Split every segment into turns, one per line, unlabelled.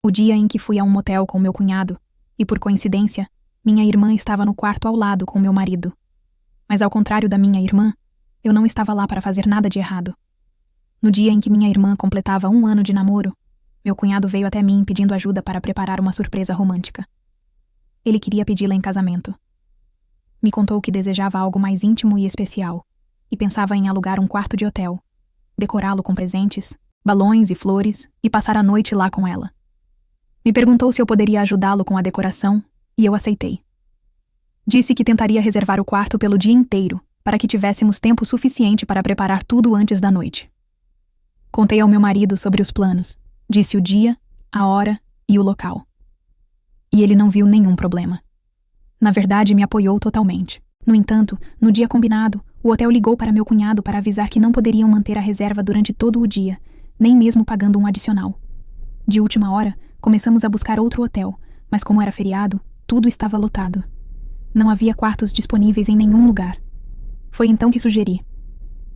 O dia em que fui a um motel com meu cunhado, e por coincidência, minha irmã estava no quarto ao lado com meu marido. Mas ao contrário da minha irmã, eu não estava lá para fazer nada de errado. No dia em que minha irmã completava 1 ano de namoro, meu cunhado veio até mim pedindo ajuda para preparar uma surpresa romântica. Ele queria pedi-la em casamento. Me contou que desejava algo mais íntimo e especial, e pensava em alugar um quarto de hotel, decorá-lo com presentes, balões e flores, e passar a noite lá com ela. Me perguntou se eu poderia ajudá-lo com a decoração, e eu aceitei. Disse que tentaria reservar o quarto pelo dia inteiro, para que tivéssemos tempo suficiente para preparar tudo antes da noite. Contei ao meu marido sobre os planos, disse o dia, a hora e o local. E ele não viu nenhum problema. Na verdade, me apoiou totalmente. No entanto, no dia combinado, o hotel ligou para meu cunhado para avisar que não poderiam manter a reserva durante todo o dia, nem mesmo pagando um adicional. De última hora, começamos a buscar outro hotel, mas como era feriado, tudo estava lotado. Não havia quartos disponíveis em nenhum lugar. Foi então que sugeri: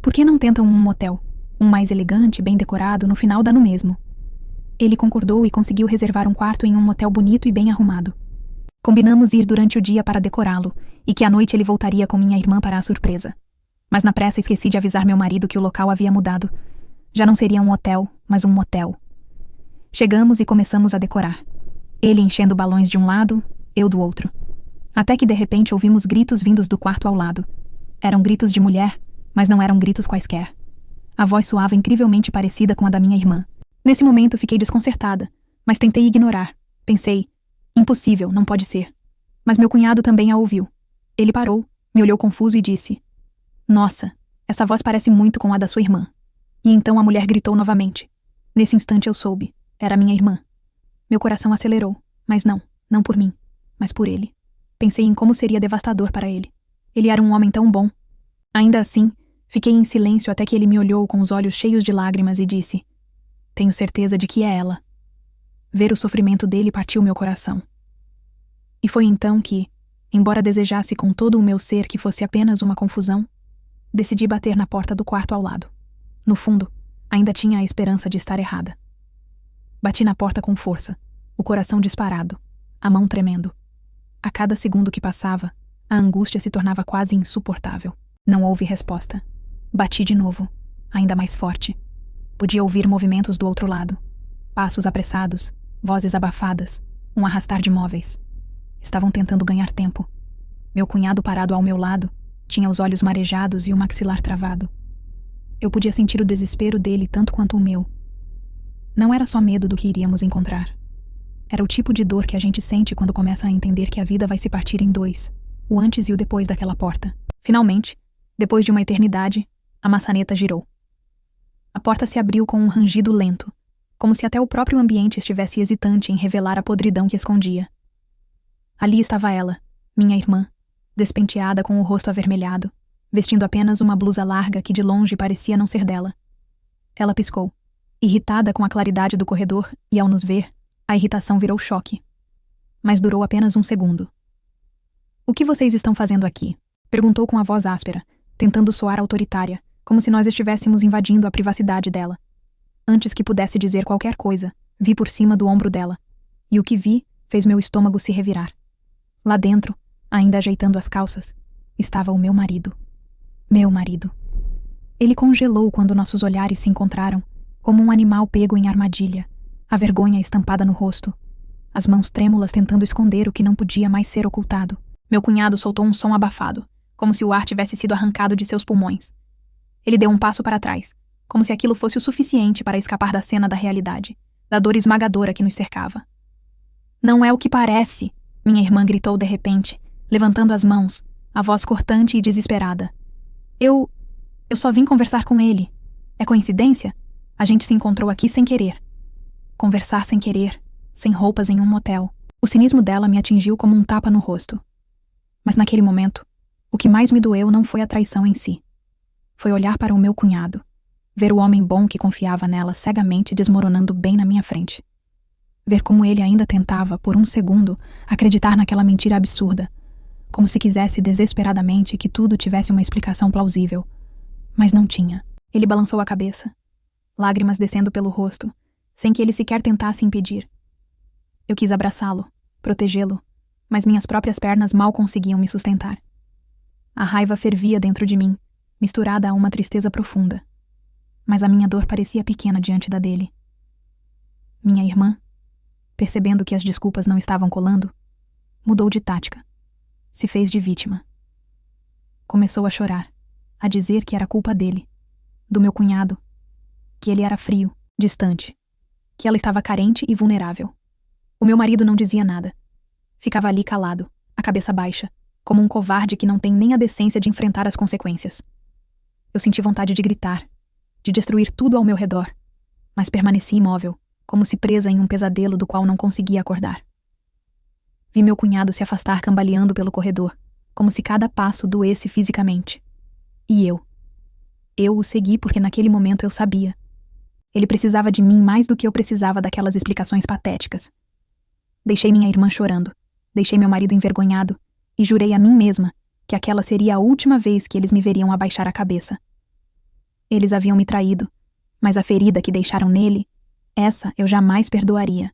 por que não tentam um motel? Um mais elegante, bem decorado, no final dá no mesmo. Ele concordou e conseguiu reservar um quarto em um motel bonito e bem arrumado. Combinamos ir durante o dia para decorá-lo, e que à noite ele voltaria com minha irmã para a surpresa. Mas na pressa esqueci de avisar meu marido que o local havia mudado. Já não seria um hotel, mas um motel. Chegamos e começamos a decorar. Ele enchendo balões de um lado, eu do outro. Até que de repente ouvimos gritos vindos do quarto ao lado. Eram gritos de mulher, mas não eram gritos quaisquer. A voz soava incrivelmente parecida com a da minha irmã. Nesse momento fiquei desconcertada, mas tentei ignorar. Pensei: impossível, não pode ser. Mas meu cunhado também a ouviu. Ele parou, me olhou confuso e disse: nossa, essa voz parece muito com a da sua irmã. E então a mulher gritou novamente. Nesse instante eu soube. Era minha irmã. Meu coração acelerou, mas não por mim, mas por ele. Pensei em como seria devastador para ele. Ele era um homem tão bom. Ainda assim, fiquei em silêncio até que ele me olhou com os olhos cheios de lágrimas e disse: tenho certeza de que é ela. Ver o sofrimento dele partiu meu coração. E foi então que, embora desejasse com todo o meu ser que fosse apenas uma confusão, decidi bater na porta do quarto ao lado. No fundo, ainda tinha a esperança de estar errada. Bati na porta com força, o coração disparado, a mão tremendo. A cada segundo que passava, a angústia se tornava quase insuportável. Não houve resposta. Bati de novo, ainda mais forte. Podia ouvir movimentos do outro lado. Passos apressados, vozes abafadas, um arrastar de móveis. Estavam tentando ganhar tempo. Meu cunhado parado ao meu lado, tinha os olhos marejados e o maxilar travado. Eu podia sentir o desespero dele tanto quanto o meu. Não era só medo do que iríamos encontrar. Era o tipo de dor que a gente sente quando começa a entender que a vida vai se partir em dois, o antes e o depois daquela porta. Finalmente, depois de uma eternidade, a maçaneta girou. A porta se abriu com um rangido lento, como se até o próprio ambiente estivesse hesitante em revelar a podridão que escondia. Ali estava ela, minha irmã, despenteada com o rosto avermelhado, vestindo apenas uma blusa larga que de longe parecia não ser dela. Ela piscou, irritada com a claridade do corredor, e ao nos ver, a irritação virou choque. Mas durou apenas 1 segundo. O que vocês estão fazendo aqui? Perguntou com a voz áspera, tentando soar autoritária, como se nós estivéssemos invadindo a privacidade dela. Antes que pudesse dizer qualquer coisa, vi por cima do ombro dela, e o que vi fez meu estômago se revirar. Lá dentro, ainda ajeitando as calças, estava o meu marido. Meu marido. Ele congelou quando nossos olhares se encontraram, como um animal pego em armadilha, a vergonha estampada no rosto, as mãos trêmulas tentando esconder o que não podia mais ser ocultado. Meu cunhado soltou um som abafado, como se o ar tivesse sido arrancado de seus pulmões. Ele deu um passo para trás, como se aquilo fosse o suficiente para escapar da cena da realidade, da dor esmagadora que nos cercava. Não é o que parece, minha irmã gritou de repente, levantando as mãos, a voz cortante e desesperada. Eu só vim conversar com ele. É coincidência? A gente se encontrou aqui sem querer. Conversar sem querer, sem roupas em um motel. O cinismo dela me atingiu como um tapa no rosto. Mas naquele momento, o que mais me doeu não foi a traição em si. Foi olhar para o meu cunhado, ver o homem bom que confiava nela cegamente desmoronando bem na minha frente. Ver como ele ainda tentava, por 1 segundo, acreditar naquela mentira absurda, como se quisesse desesperadamente que tudo tivesse uma explicação plausível. Mas não tinha. Ele balançou a cabeça, lágrimas descendo pelo rosto, sem que ele sequer tentasse impedir. Eu quis abraçá-lo, protegê-lo, mas minhas próprias pernas mal conseguiam me sustentar. A raiva fervia dentro de mim, misturada a uma tristeza profunda. Mas a minha dor parecia pequena diante da dele. Minha irmã, percebendo que as desculpas não estavam colando, mudou de tática. Se fez de vítima. Começou a chorar, a dizer que era culpa dele, do meu cunhado, que ele era frio, distante, que ela estava carente e vulnerável. O meu marido não dizia nada. Ficava ali calado, a cabeça baixa, como um covarde que não tem nem a decência de enfrentar as consequências. Eu senti vontade de gritar, de destruir tudo ao meu redor, mas permaneci imóvel, como se presa em um pesadelo do qual não conseguia acordar. Vi meu cunhado se afastar cambaleando pelo corredor, como se cada passo doesse fisicamente. E eu o segui porque naquele momento eu sabia. Ele precisava de mim mais do que eu precisava daquelas explicações patéticas. Deixei minha irmã chorando, deixei meu marido envergonhado e jurei a mim mesma que aquela seria a última vez que eles me veriam abaixar a cabeça. Eles haviam me traído, mas a ferida que deixaram nele, essa eu jamais perdoaria.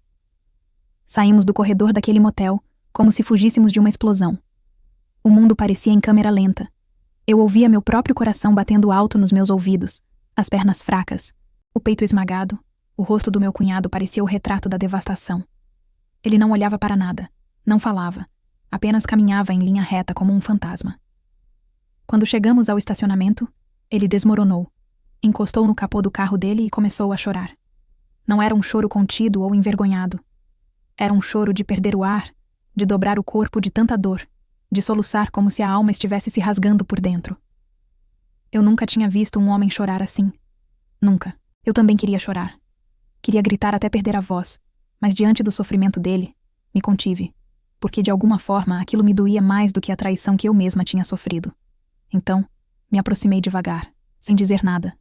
Saímos do corredor daquele motel, como se fugíssemos de uma explosão. O mundo parecia em câmera lenta. Eu ouvia meu próprio coração batendo alto nos meus ouvidos, as pernas fracas, o peito esmagado, o rosto do meu cunhado parecia o retrato da devastação. Ele não olhava para nada, não falava, apenas caminhava em linha reta como um fantasma. Quando chegamos ao estacionamento, ele desmoronou, encostou no capô do carro dele e começou a chorar. Não era um choro contido ou envergonhado. Era um choro de perder o ar, de dobrar o corpo de tanta dor, de soluçar como se a alma estivesse se rasgando por dentro. Eu nunca tinha visto um homem chorar assim. Nunca. Eu também queria chorar. Queria gritar até perder a voz, mas diante do sofrimento dele, me contive, porque de alguma forma aquilo me doía mais do que a traição que eu mesma tinha sofrido. Então, me aproximei devagar, sem dizer nada.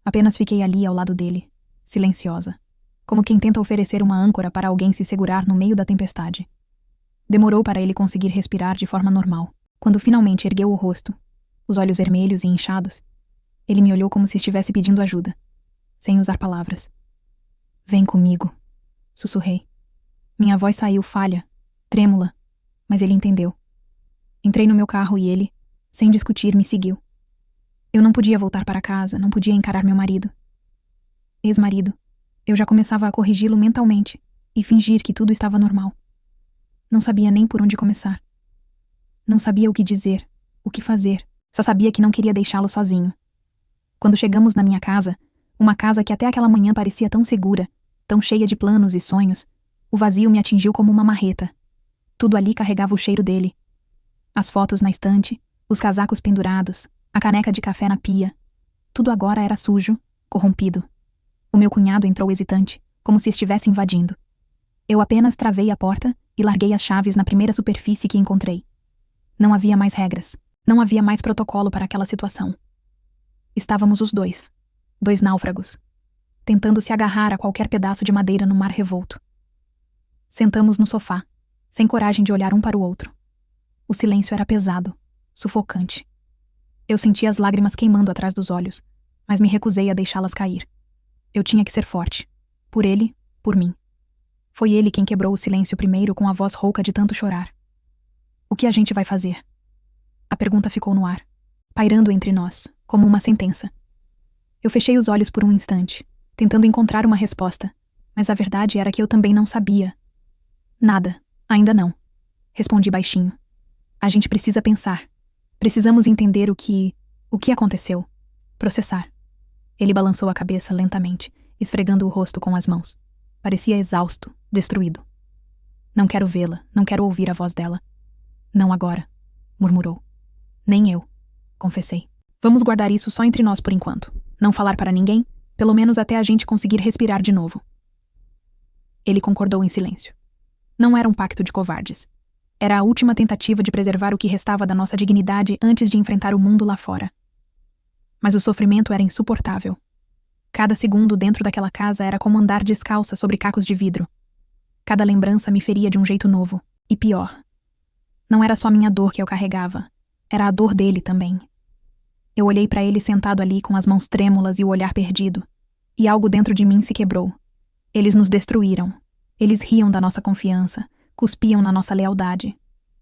Apenas fiquei ali ao lado dele, silenciosa, como quem tenta oferecer uma âncora para alguém se segurar no meio da tempestade. Demorou para ele conseguir respirar de forma normal. Quando finalmente ergueu o rosto, os olhos vermelhos e inchados, ele me olhou como se estivesse pedindo ajuda, sem usar palavras. "Vem comigo", sussurrei. Minha voz saiu falha, trêmula, mas ele entendeu. Entrei no meu carro e ele, sem discutir, me seguiu. Eu não podia voltar para casa, não podia encarar meu marido. Ex-marido. Eu já começava a corrigi-lo mentalmente e fingir que tudo estava normal. Não sabia nem por onde começar. Não sabia o que dizer, o que fazer. Só sabia que não queria deixá-lo sozinho. Quando chegamos na minha casa, uma casa que até aquela manhã parecia tão segura, tão cheia de planos e sonhos, o vazio me atingiu como uma marreta. Tudo ali carregava o cheiro dele. As fotos na estante, os casacos pendurados, a caneca de café na pia. Tudo agora era sujo, corrompido. O meu cunhado entrou hesitante, como se estivesse invadindo. Eu apenas travei a porta e larguei as chaves na primeira superfície que encontrei. Não havia mais regras, não havia mais protocolo para aquela situação. Estávamos os dois náufragos, tentando se agarrar a qualquer pedaço de madeira no mar revolto. Sentamos no sofá, sem coragem de olhar um para o outro. O silêncio era pesado, sufocante. Eu sentia as lágrimas queimando atrás dos olhos, mas me recusei a deixá-las cair. Eu tinha que ser forte. Por ele, por mim. Foi ele quem quebrou o silêncio primeiro com a voz rouca de tanto chorar. "O que a gente vai fazer?" A pergunta ficou no ar, pairando entre nós, como uma sentença. Eu fechei os olhos por um instante, tentando encontrar uma resposta, mas a verdade era que eu também não sabia. "Nada, ainda não", respondi baixinho. "A gente precisa pensar. Precisamos entender o que aconteceu. Processar." Ele balançou a cabeça lentamente, esfregando o rosto com as mãos. Parecia exausto, destruído. "Não quero vê-la, não quero ouvir a voz dela." "Não agora", murmurou. "Nem eu", confessei. "Vamos guardar isso só entre nós por enquanto. Não falar para ninguém, pelo menos até a gente conseguir respirar de novo." Ele concordou em silêncio. Não era um pacto de covardes. Era a última tentativa de preservar o que restava da nossa dignidade antes de enfrentar o mundo lá fora. Mas o sofrimento era insuportável. Cada segundo dentro daquela casa era como andar descalça sobre cacos de vidro. Cada lembrança me feria de um jeito novo, e pior. Não era só minha dor que eu carregava, era a dor dele também. Eu olhei para ele sentado ali com as mãos trêmulas e o olhar perdido, e algo dentro de mim se quebrou. Eles nos destruíram. Eles riam da nossa confiança, cuspiam na nossa lealdade.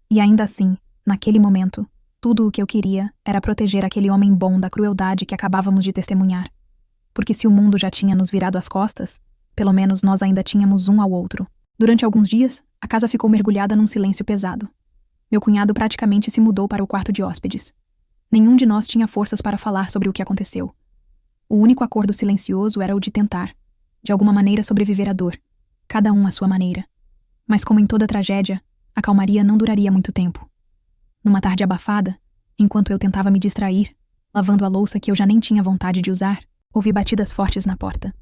E ainda assim, naquele momento, tudo o que eu queria era proteger aquele homem bom da crueldade que acabávamos de testemunhar. Porque se o mundo já tinha nos virado as costas, pelo menos nós ainda tínhamos um ao outro. Durante alguns dias, a casa ficou mergulhada num silêncio pesado. Meu cunhado praticamente se mudou para o quarto de hóspedes. Nenhum de nós tinha forças para falar sobre o que aconteceu. O único acordo silencioso era o de tentar, de alguma maneira, sobreviver à dor, cada um à sua maneira. Mas como em toda tragédia, a calmaria não duraria muito tempo. Numa tarde abafada, enquanto eu tentava me distrair, lavando a louça que eu já nem tinha vontade de usar, ouvi batidas fortes na porta.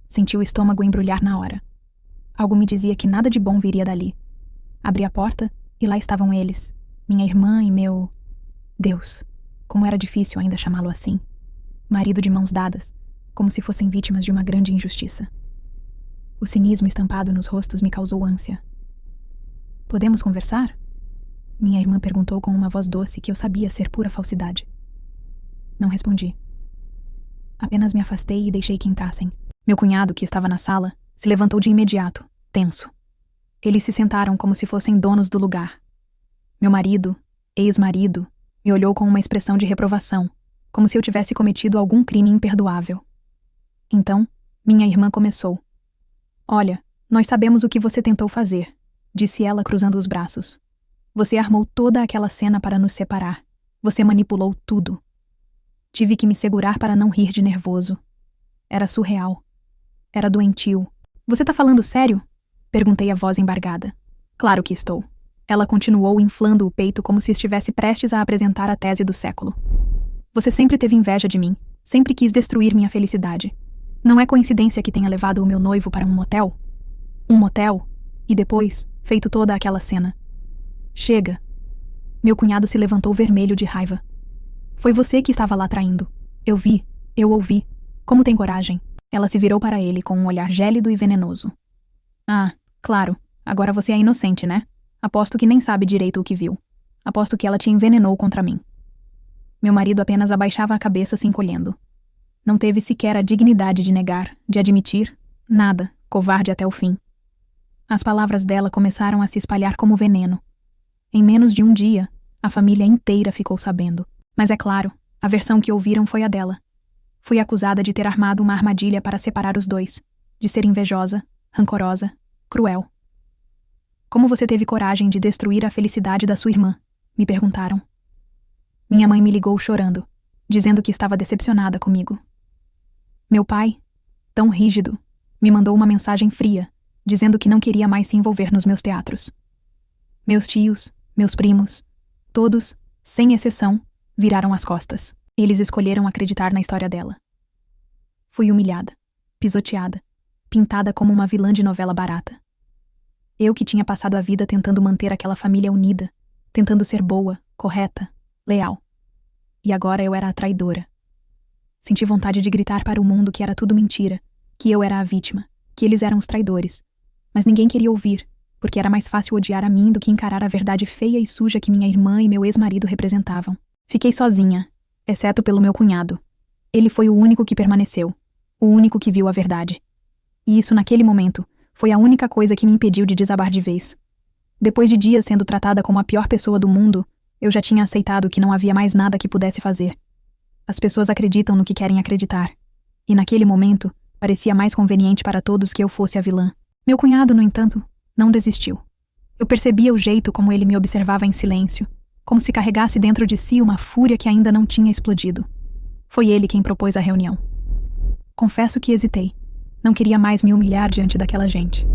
Senti o estômago embrulhar na hora. Algo me dizia que nada de bom viria dali. Abri a porta e lá estavam eles, minha irmã e meu... Deus, como era difícil ainda chamá-lo assim. Marido de mãos dadas, como se fossem vítimas de uma grande injustiça. O cinismo estampado nos rostos me causou ânsia. Podemos conversar? Minha irmã perguntou com uma voz doce que eu sabia ser pura falsidade. Não respondi. Apenas me afastei e deixei que entrassem. Meu cunhado, que estava na sala, se levantou de imediato, tenso. Eles se sentaram como se fossem donos do lugar. Meu marido, ex-marido, me olhou com uma expressão de reprovação, como se eu tivesse cometido algum crime imperdoável. Então, minha irmã começou. Olha, nós sabemos o que você tentou fazer, disse ela cruzando os braços. Você armou toda aquela cena para nos separar. Você manipulou tudo. Tive que me segurar para não rir de nervoso. Era surreal. Era doentio. Você tá falando sério? Perguntei a voz embargada. Claro que estou. Ela continuou inflando o peito como se estivesse prestes a apresentar a tese do século. Você sempre teve inveja de mim. Sempre quis destruir minha felicidade. Não é coincidência que tenha levado o meu noivo para um motel? Um motel? E depois, feito toda aquela cena. Chega. Meu cunhado se levantou vermelho de raiva. Foi você que estava lá traindo. Eu vi, eu ouvi. Como tem coragem? Ela se virou para ele com um olhar gélido e venenoso. Ah, claro. Agora você é inocente, né? Aposto que nem sabe direito o que viu. Aposto que ela te envenenou contra mim. Meu marido apenas abaixava a cabeça se encolhendo. Não teve sequer a dignidade de negar, de admitir, nada, covarde até o fim. As palavras dela começaram a se espalhar como veneno. Em menos de um dia, a família inteira ficou sabendo. Mas é claro, a versão que ouviram foi a dela. Fui acusada de ter armado uma armadilha para separar os dois, de ser invejosa, rancorosa, cruel. Como você teve coragem de destruir a felicidade da sua irmã? Me perguntaram. Minha mãe me ligou chorando, dizendo que estava decepcionada comigo. Meu pai, tão rígido, me mandou uma mensagem fria, dizendo que não queria mais se envolver nos meus teatros. Meus tios, meus primos, todos, sem exceção, viraram as costas. Eles escolheram acreditar na história dela. Fui humilhada, pisoteada, pintada como uma vilã de novela barata. Eu que tinha passado a vida tentando manter aquela família unida, tentando ser boa, correta, leal. E agora eu era a traidora. Senti vontade de gritar para o mundo que era tudo mentira, que eu era a vítima, que eles eram os traidores. Mas ninguém queria ouvir, porque era mais fácil odiar a mim do que encarar a verdade feia e suja que minha irmã e meu ex-marido representavam. Fiquei sozinha, exceto pelo meu cunhado. Ele foi o único que permaneceu, o único que viu a verdade. E isso, naquele momento, foi a única coisa que me impediu de desabar de vez. Depois de dias sendo tratada como a pior pessoa do mundo, eu já tinha aceitado que não havia mais nada que pudesse fazer. As pessoas acreditam no que querem acreditar. E naquele momento, parecia mais conveniente para todos que eu fosse a vilã. Meu cunhado, no entanto, não desistiu. Eu percebia o jeito como ele me observava em silêncio, como se carregasse dentro de si uma fúria que ainda não tinha explodido. Foi ele quem propôs a reunião. Confesso que hesitei. Não queria mais me humilhar diante daquela gente.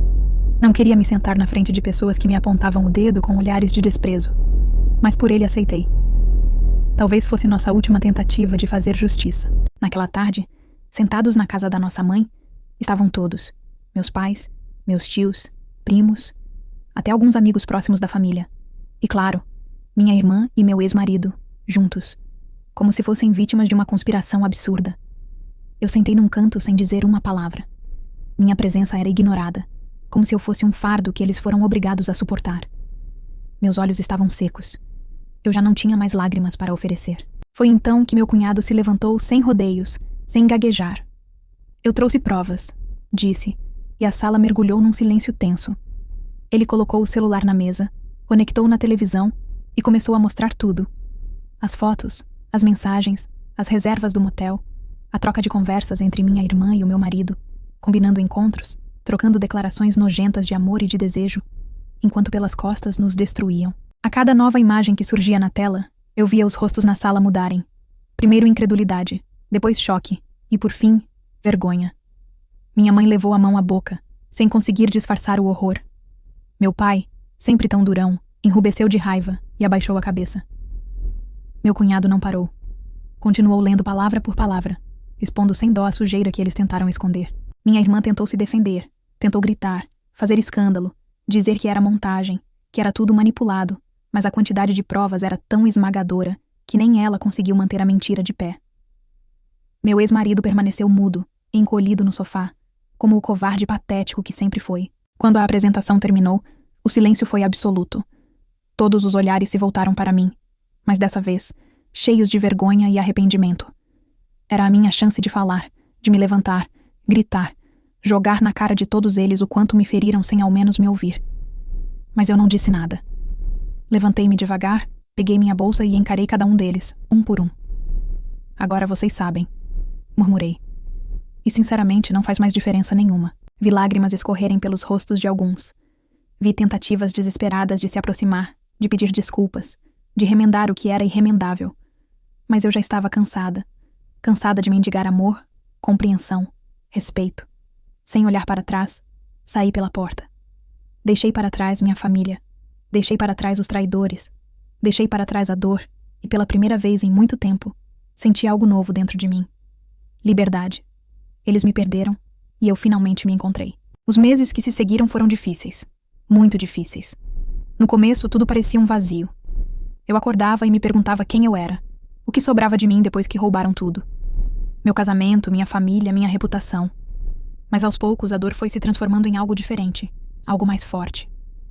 Não queria me sentar na frente de pessoas que me apontavam o dedo com olhares de desprezo. Mas por ele aceitei. Talvez fosse nossa última tentativa de fazer justiça. Naquela tarde, sentados na casa da nossa mãe, estavam todos. Meus pais, meus tios, primos, até alguns amigos próximos da família. E claro, minha irmã e meu ex-marido, juntos, como se fossem vítimas de uma conspiração absurda. Eu sentei num canto sem dizer uma palavra. Minha presença era ignorada, como se eu fosse um fardo que eles foram obrigados a suportar. Meus olhos estavam secos. Eu já não tinha mais lágrimas para oferecer. Foi então que meu cunhado se levantou sem rodeios, sem gaguejar. Eu trouxe provas, disse, e a sala mergulhou num silêncio tenso. Ele colocou o celular na mesa, conectou na televisão e começou a mostrar tudo. As fotos, as mensagens, as reservas do motel, a troca de conversas entre minha irmã e o meu marido, combinando encontros, trocando declarações nojentas de amor e de desejo, enquanto pelas costas nos destruíam. A cada nova imagem que surgia na tela, eu via os rostos na sala mudarem. Primeiro incredulidade, depois choque e, por fim, vergonha. Minha mãe levou a mão à boca, sem conseguir disfarçar o horror. Meu pai, sempre tão durão, enrubesceu de raiva e abaixou a cabeça. Meu cunhado não parou. Continuou lendo palavra por palavra, expondo sem dó a sujeira que eles tentaram esconder. Minha irmã tentou se defender, tentou gritar, fazer escândalo, dizer que era montagem, que era tudo manipulado, mas a quantidade de provas era tão esmagadora que nem ela conseguiu manter a mentira de pé. Meu ex-marido permaneceu mudo, encolhido no sofá, como o covarde patético que sempre foi. Quando a apresentação terminou, o silêncio foi absoluto. Todos os olhares se voltaram para mim, mas dessa vez, cheios de vergonha e arrependimento. Era a minha chance de falar, de me levantar, gritar, jogar na cara de todos eles o quanto me feriram sem ao menos me ouvir. Mas eu não disse nada. Levantei-me devagar, peguei minha bolsa e encarei cada um deles, um por um. Agora vocês sabem, murmurei. E sinceramente não faz mais diferença nenhuma. Vi lágrimas escorrerem pelos rostos de alguns. Vi tentativas desesperadas de se aproximar, de pedir desculpas, de remendar o que era irremendável. Mas eu já estava cansada. Cansada de mendigar amor, compreensão, respeito. Sem olhar para trás, saí pela porta. Deixei para trás minha família. Deixei para trás os traidores. Deixei para trás a dor e, pela primeira vez em muito tempo, senti algo novo dentro de mim. Liberdade. Eles me perderam e eu finalmente me encontrei. Os meses que se seguiram foram difíceis. Muito difíceis. No começo, tudo parecia um vazio. Eu acordava e me perguntava quem eu era. O que sobrava de mim depois que roubaram tudo? Meu casamento, minha família, minha reputação. Mas aos poucos a dor foi se transformando em algo diferente. Algo mais forte.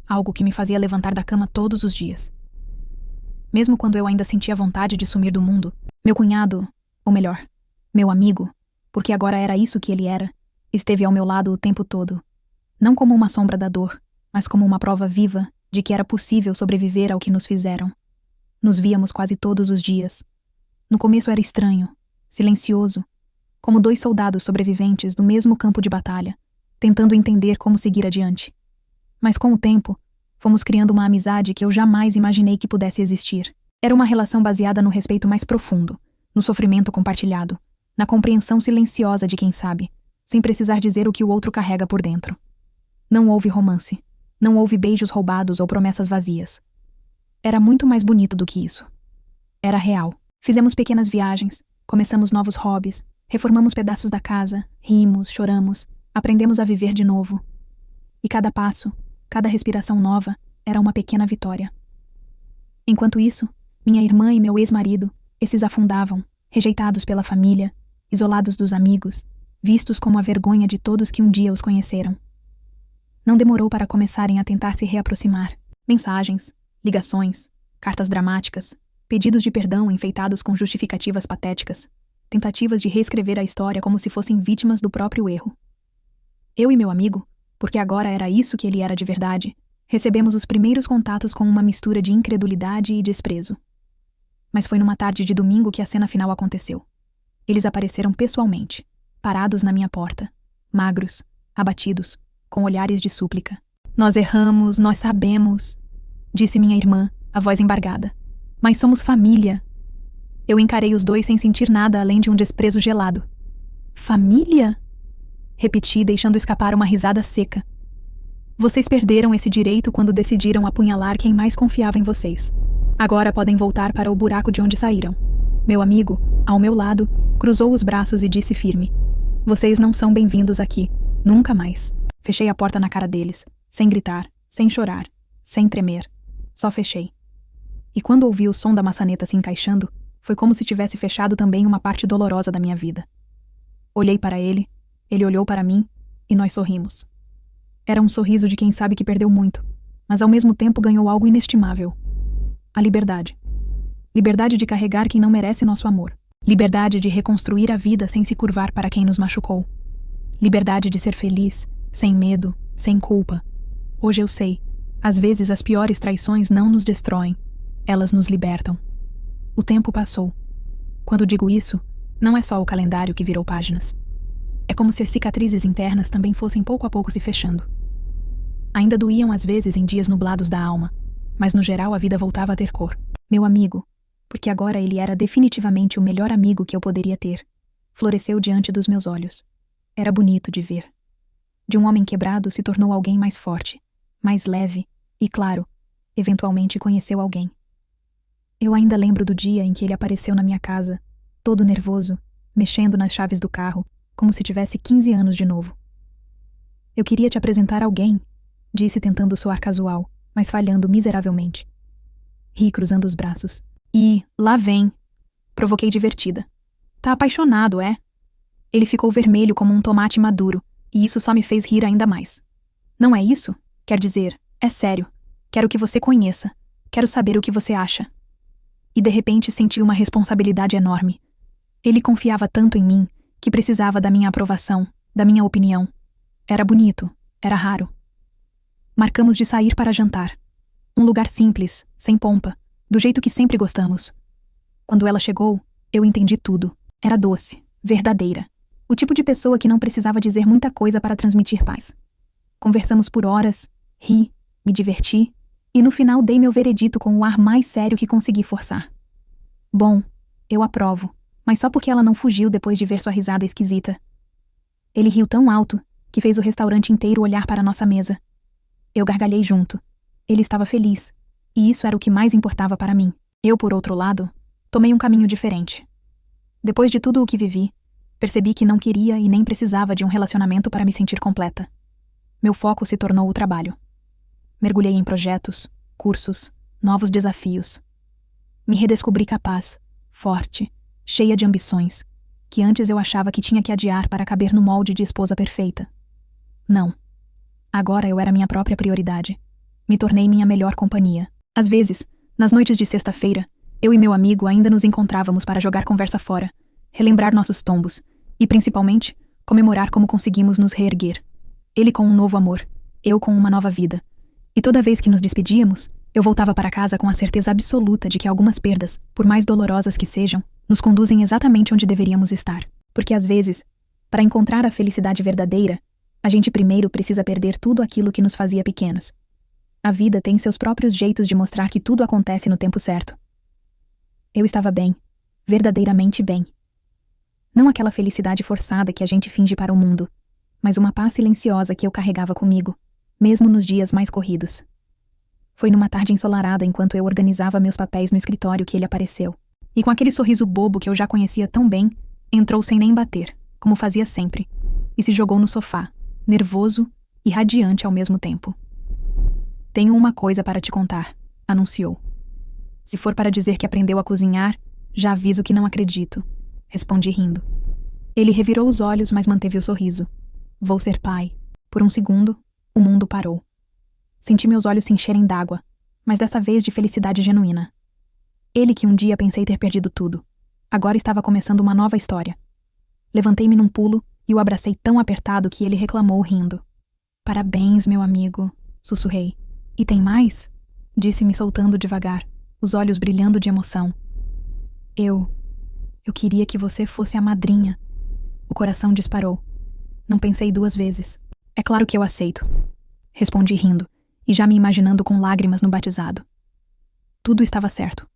Algo que me fazia levantar da cama todos os dias. Mesmo quando eu ainda sentia vontade de sumir do mundo, meu cunhado, ou melhor, meu amigo, porque agora era isso que ele era, esteve ao meu lado o tempo todo. Não como uma sombra da dor, mas como uma prova viva de que era possível sobreviver ao que nos fizeram. Nos víamos quase todos os dias. No começo era estranho, silencioso, como dois soldados sobreviventes do mesmo campo de batalha, tentando entender como seguir adiante. Mas com o tempo, fomos criando uma amizade que eu jamais imaginei que pudesse existir. Era uma relação baseada no respeito mais profundo, no sofrimento compartilhado, na compreensão silenciosa de quem sabe, sem precisar dizer o que o outro carrega por dentro. Não houve romance, não houve beijos roubados ou promessas vazias. Era muito mais bonito do que isso. Era real. Fizemos pequenas viagens, começamos novos hobbies, reformamos pedaços da casa, rimos, choramos, aprendemos a viver de novo. E cada passo, cada respiração nova, era uma pequena vitória. Enquanto isso, minha irmã e meu ex-marido, esses afundavam, rejeitados pela família, isolados dos amigos, vistos como a vergonha de todos que um dia os conheceram. Não demorou para começarem a tentar se reaproximar. Mensagens, ligações, cartas dramáticas, pedidos de perdão enfeitados com justificativas patéticas, tentativas de reescrever a história como se fossem vítimas do próprio erro. Eu e meu amigo, porque agora era isso que ele era de verdade, recebemos os primeiros contatos com uma mistura de incredulidade e desprezo. Mas foi numa tarde de domingo que a cena final aconteceu. Eles apareceram pessoalmente, parados na minha porta, magros, abatidos, com olhares de súplica. Nós erramos, nós sabemos, disse minha irmã, a voz embargada. Mas somos família. Eu encarei os dois sem sentir nada além de um desprezo gelado. Família? Repeti, deixando escapar uma risada seca. Vocês perderam esse direito quando decidiram apunhalar quem mais confiava em vocês. Agora podem voltar para o buraco de onde saíram. Meu amigo, ao meu lado, cruzou os braços e disse firme: Vocês não são bem-vindos aqui. Nunca mais. Fechei a porta na cara deles, sem gritar, sem chorar, sem tremer. Só fechei. E quando ouvi o som da maçaneta se encaixando, foi como se tivesse fechado também uma parte dolorosa da minha vida. Olhei para ele, ele olhou para mim, e nós sorrimos. Era um sorriso de quem sabe que perdeu muito, mas ao mesmo tempo ganhou algo inestimável. A liberdade. Liberdade de carregar quem não merece nosso amor. Liberdade de reconstruir a vida sem se curvar para quem nos machucou. Liberdade de ser feliz, sem medo, sem culpa. Hoje eu sei, às vezes as piores traições não nos destroem, elas nos libertam. O tempo passou. Quando digo isso, não é só o calendário que virou páginas. É como se as cicatrizes internas também fossem pouco a pouco se fechando. Ainda doíam às vezes em dias nublados da alma, mas no geral a vida voltava a ter cor. Meu amigo, porque agora ele era definitivamente o melhor amigo que eu poderia ter, floresceu diante dos meus olhos. Era bonito de ver. De um homem quebrado se tornou alguém mais forte, mais leve e, claro, eventualmente conheceu alguém. Eu ainda lembro do dia em que ele apareceu na minha casa, todo nervoso, mexendo nas chaves do carro, como se tivesse 15 anos de novo. Eu queria te apresentar alguém, disse tentando soar casual, mas falhando miseravelmente. Ri cruzando os braços. E, lá vem. Provoquei divertida. Tá apaixonado, é? Ele ficou vermelho como um tomate maduro, e isso só me fez rir ainda mais. Não é isso? Quer dizer, é sério. Quero que você conheça. Quero saber o que você acha. E de repente senti uma responsabilidade enorme. Ele confiava tanto em mim que precisava da minha aprovação, da minha opinião. Era bonito, era raro. Marcamos de sair para jantar. Um lugar simples, sem pompa, do jeito que sempre gostamos. Quando ela chegou, eu entendi tudo. Era doce, verdadeira. O tipo de pessoa que não precisava dizer muita coisa para transmitir paz. Conversamos por horas, ri, me diverti, e no final dei meu veredito com o ar mais sério que consegui forçar. Bom, eu aprovo, mas só porque ela não fugiu depois de ver sua risada esquisita. Ele riu tão alto que fez o restaurante inteiro olhar para nossa mesa. Eu gargalhei junto. Ele estava feliz, e isso era o que mais importava para mim. Eu, por outro lado, tomei um caminho diferente. Depois de tudo o que vivi, percebi que não queria e nem precisava de um relacionamento para me sentir completa. Meu foco se tornou o trabalho. Mergulhei em projetos, cursos, novos desafios. Me redescobri capaz, forte, cheia de ambições, que antes eu achava que tinha que adiar para caber no molde de esposa perfeita. Não. Agora eu era minha própria prioridade. Me tornei minha melhor companhia. Às vezes, nas noites de sexta-feira, eu e meu amigo ainda nos encontrávamos para jogar conversa fora, relembrar nossos tombos e, principalmente, comemorar como conseguimos nos reerguer. Ele com um novo amor, eu com uma nova vida. E toda vez que nos despedíamos, eu voltava para casa com a certeza absoluta de que algumas perdas, por mais dolorosas que sejam, nos conduzem exatamente onde deveríamos estar. Porque às vezes, para encontrar a felicidade verdadeira, a gente primeiro precisa perder tudo aquilo que nos fazia pequenos. A vida tem seus próprios jeitos de mostrar que tudo acontece no tempo certo. Eu estava bem, verdadeiramente bem. Não aquela felicidade forçada que a gente finge para o mundo, mas uma paz silenciosa que eu carregava comigo, mesmo nos dias mais corridos. Foi numa tarde ensolarada enquanto eu organizava meus papéis no escritório que ele apareceu. E com aquele sorriso bobo que eu já conhecia tão bem, entrou sem nem bater, como fazia sempre, e se jogou no sofá, nervoso e radiante ao mesmo tempo. Tenho uma coisa para te contar, anunciou. Se for para dizer que aprendeu a cozinhar, já aviso que não acredito, respondi rindo. Ele revirou os olhos, mas manteve o sorriso. Vou ser pai. Por um segundo, o mundo parou. Senti meus olhos se encherem d'água, mas dessa vez de felicidade genuína. Ele que um dia pensei ter perdido tudo, agora estava começando uma nova história. Levantei-me num pulo e o abracei tão apertado que ele reclamou rindo. Parabéns, meu amigo, sussurrei. E tem mais? Disse-me soltando devagar, os olhos brilhando de emoção. Eu queria que você fosse a madrinha. O coração disparou. Não pensei 2 vezes. É claro que eu aceito, respondi rindo, e já me imaginando com lágrimas no batizado. Tudo estava certo.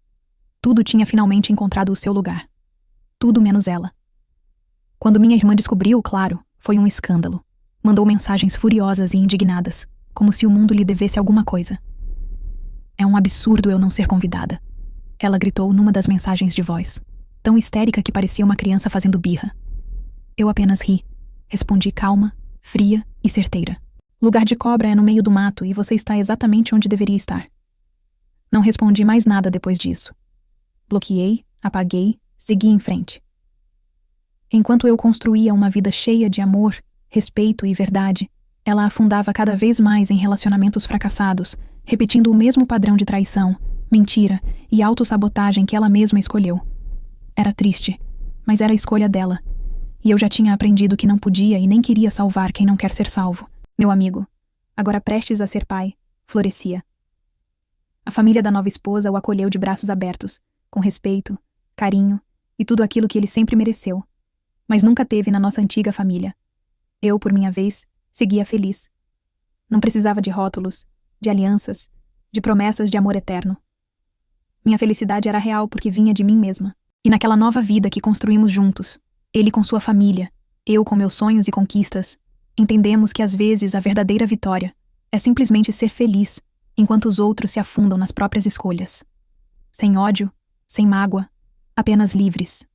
Tudo tinha finalmente encontrado o seu lugar. Tudo menos ela. Quando minha irmã descobriu, claro, foi um escândalo. Mandou mensagens furiosas e indignadas, como se o mundo lhe devesse alguma coisa. É um absurdo eu não ser convidada. Ela gritou numa das mensagens de voz, tão histérica que parecia uma criança fazendo birra. Eu apenas ri. Respondi calma, fria e certeira. Lugar de cobra é no meio do mato e você está exatamente onde deveria estar. Não respondi mais nada depois disso. Bloqueei, apaguei, segui em frente. Enquanto eu construía uma vida cheia de amor, respeito e verdade, ela afundava cada vez mais em relacionamentos fracassados, repetindo o mesmo padrão de traição, mentira e autossabotagem que ela mesma escolheu. Era triste, mas era a escolha dela. E eu já tinha aprendido que não podia e nem queria salvar quem não quer ser salvo. Meu amigo, agora prestes a ser pai, florescia. A família da nova esposa o acolheu de braços abertos, com respeito, carinho e tudo aquilo que ele sempre mereceu, mas nunca teve na nossa antiga família. Eu, por minha vez, seguia feliz. Não precisava de rótulos, de alianças, de promessas de amor eterno. Minha felicidade era real porque vinha de mim mesma. E naquela nova vida que construímos juntos, ele com sua família, eu com meus sonhos e conquistas, entendemos que às vezes a verdadeira vitória é simplesmente ser feliz enquanto os outros se afundam nas próprias escolhas. Sem ódio, sem mágoa, apenas livres.